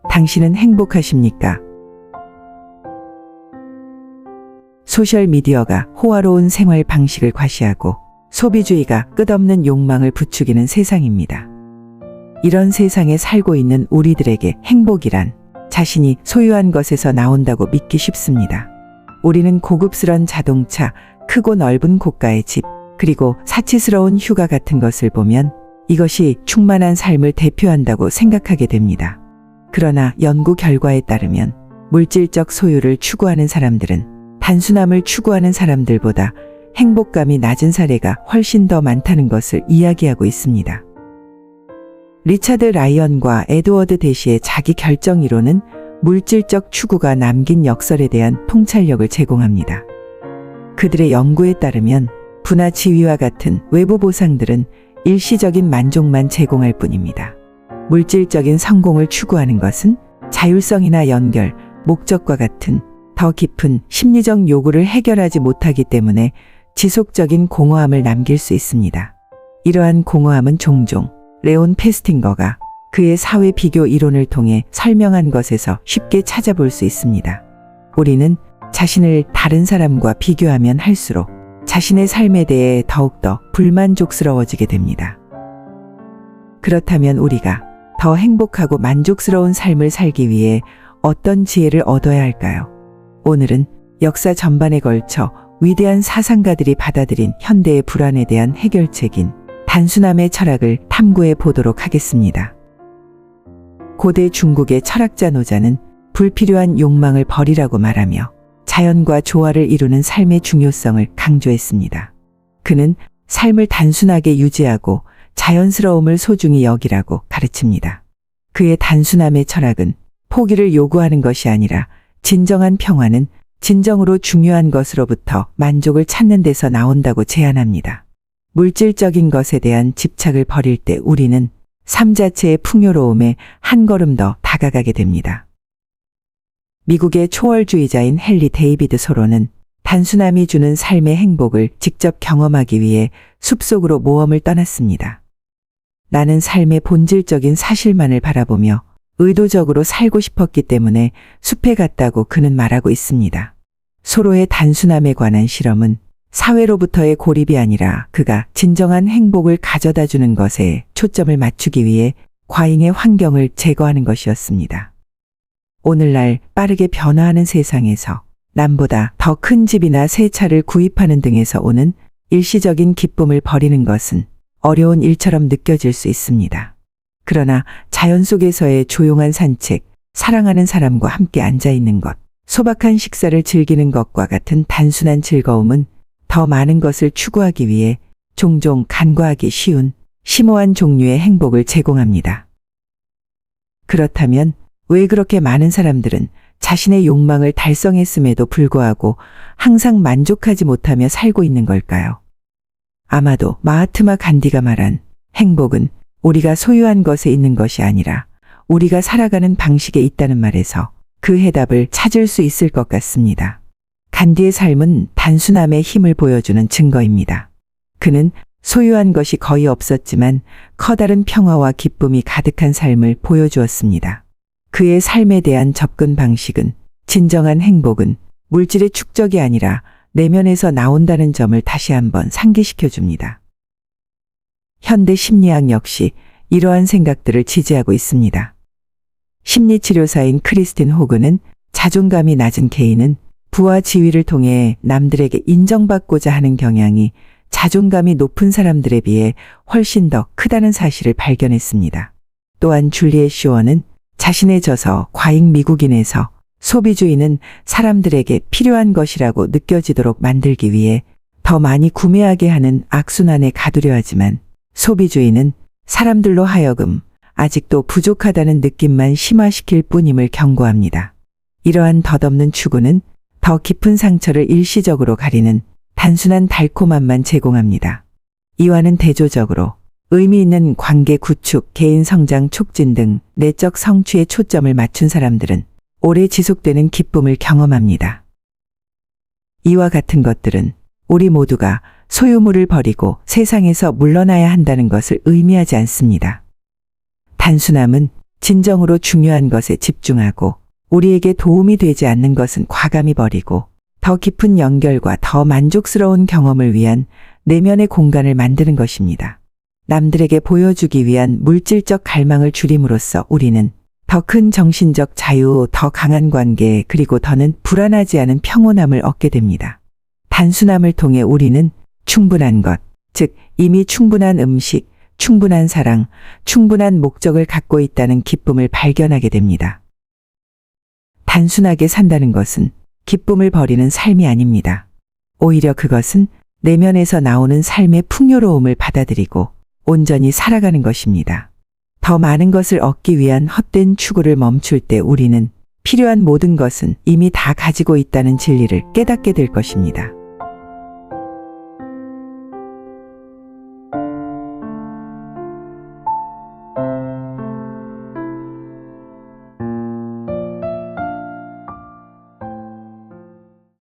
당신은 행복하십니까? 소셜미디어가 호화로운 생활 방식을 과시하고 소비주의가 끝없는 욕망을 부추기는 세상입니다. 이런 세상에 살고 있는 우리들에게 행복이란 자신이 소유한 것에서 나온다고 믿기 쉽습니다. 우리는 고급스런 자동차, 크고 넓은 고가의 집, 그리고 사치스러운 휴가 같은 것을 보면 이것이 충만한 삶을 대표한다고 생각하게 됩니다. 그러나 연구 결과에 따르면 물질적 소유를 추구하는 사람들은 단순함을 추구하는 사람들보다 행복감이 낮은 사례가 훨씬 더 많다는 것을 이야기하고 있습니다. 리차드 라이언과 에드워드 대시의 자기 결정 이론은 물질적 추구가 남긴 역설에 대한 통찰력을 제공합니다. 그들의 연구에 따르면 부나 지위와 같은 외부 보상들은 일시적인 만족만 제공할 뿐입니다. 물질적인 성공을 추구하는 것은 자율성이나 연결, 목적과 같은 더 깊은 심리적 요구를 해결하지 못하기 때문에 지속적인 공허함을 남길 수 있습니다. 이러한 공허함은 종종 레온 페스팅거가 그의 사회 비교 이론을 통해 설명한 것에서 쉽게 찾아볼 수 있습니다. 우리는 자신을 다른 사람과 비교하면 할수록 자신의 삶에 대해 더욱더 불만족스러워지게 됩니다. 그렇다면 우리가 더 행복하고 만족스러운 삶을 살기 위해 어떤 지혜를 얻어야 할까요? 오늘은 역사 전반에 걸쳐 위대한 사상가들이 받아들인 현대의 불안에 대한 해결책인 단순함의 철학을 탐구해 보도록 하겠습니다. 고대 중국의 철학자 노자는 불필요한 욕망을 버리라고 말하며 자연과 조화를 이루는 삶의 중요성을 강조했습니다. 그는 삶을 단순하게 유지하고 자연스러움을 소중히 여기라고 가르칩니다. 그의 단순함의 철학은 포기를 요구하는 것이 아니라 진정한 평화는 진정으로 중요한 것으로부터 만족을 찾는 데서 나온다고 제안합니다. 물질적인 것에 대한 집착을 버릴 때 우리는 삶 자체의 풍요로움에 한 걸음 더 다가가게 됩니다. 미국의 초월주의자인 헨리 데이비드 소로는 단순함이 주는 삶의 행복을 직접 경험하기 위해 숲속으로 모험을 떠났습니다. 나는 삶의 본질적인 사실만을 바라보며 의도적으로 살고 싶었기 때문에 숲에 갔다고 그는 말하고 있습니다. 소로의 단순함에 관한 실험은 사회로부터의 고립이 아니라 그가 진정한 행복을 가져다 주는 것에 초점을 맞추기 위해 과잉의 환경을 제거하는 것이었습니다. 오늘날 빠르게 변화하는 세상에서 남보다 더 큰 집이나 새 차를 구입하는 등에서 오는 일시적인 기쁨을 버리는 것은 어려운 일처럼 느껴질 수 있습니다. 그러나 자연 속에서의 조용한 산책, 사랑하는 사람과 함께 앉아있는 것, 소박한 식사를 즐기는 것과 같은 단순한 즐거움은 더 많은 것을 추구하기 위해 종종 간과하기 쉬운 심오한 종류의 행복을 제공합니다. 그렇다면 왜 그렇게 많은 사람들은 자신의 욕망을 달성했음에도 불구하고 항상 만족하지 못하며 살고 있는 걸까요? 아마도 마하트마 간디가 말한 행복은 우리가 소유한 것에 있는 것이 아니라 우리가 살아가는 방식에 있다는 말에서 그 해답을 찾을 수 있을 것 같습니다. 간디의 삶은 단순함의 힘을 보여주는 증거입니다. 그는 소유한 것이 거의 없었지만 커다란 평화와 기쁨이 가득한 삶을 보여주었습니다. 그의 삶에 대한 접근 방식은 진정한 행복은 물질의 축적이 아니라 내면에서 나온다는 점을 다시 한번 상기시켜 줍니다. 현대 심리학 역시 이러한 생각들을 지지하고 있습니다. 심리치료사인 크리스틴 호그는 자존감이 낮은 개인은 부와 지위를 통해 남들에게 인정받고자 하는 경향이 자존감이 높은 사람들에 비해 훨씬 더 크다는 사실을 발견했습니다. 또한 줄리엣 쇼어는 자신의 저서 과잉 미국인에서 소비주의는 사람들에게 필요한 것이라고 느껴지도록 만들기 위해 더 많이 구매하게 하는 악순환에 가두려 하지만 소비주의는 사람들로 하여금 아직도 부족하다는 느낌만 심화시킬 뿐임을 경고합니다. 이러한 덧없는 추구는 더 깊은 상처를 일시적으로 가리는 단순한 달콤함만 제공합니다. 이와는 대조적으로 의미 있는 관계 구축, 개인 성장 촉진 등 내적 성취에 초점을 맞춘 사람들은 오래 지속되는 기쁨을 경험합니다. 이와 같은 것들은 우리 모두가 소유물을 버리고 세상에서 물러나야 한다는 것을 의미하지 않습니다. 단순함은 진정으로 중요한 것에 집중하고 우리에게 도움이 되지 않는 것은 과감히 버리고 더 깊은 연결과 더 만족스러운 경험을 위한 내면의 공간을 만드는 것입니다. 남들에게 보여주기 위한 물질적 갈망을 줄임으로써 우리는 더 큰 정신적 자유, 더 강한 관계, 그리고 더는 불안하지 않은 평온함을 얻게 됩니다. 단순함을 통해 우리는 충분한 것, 즉 이미 충분한 음식, 충분한 사랑, 충분한 목적을 갖고 있다는 기쁨을 발견하게 됩니다. 단순하게 산다는 것은 기쁨을 버리는 삶이 아닙니다. 오히려 그것은 내면에서 나오는 삶의 풍요로움을 받아들이고 온전히 살아가는 것입니다. 더 많은 것을 얻기 위한 헛된 추구를 멈출 때 우리는 필요한 모든 것은 이미 다 가지고 있다는 진리를 깨닫게 될 것입니다.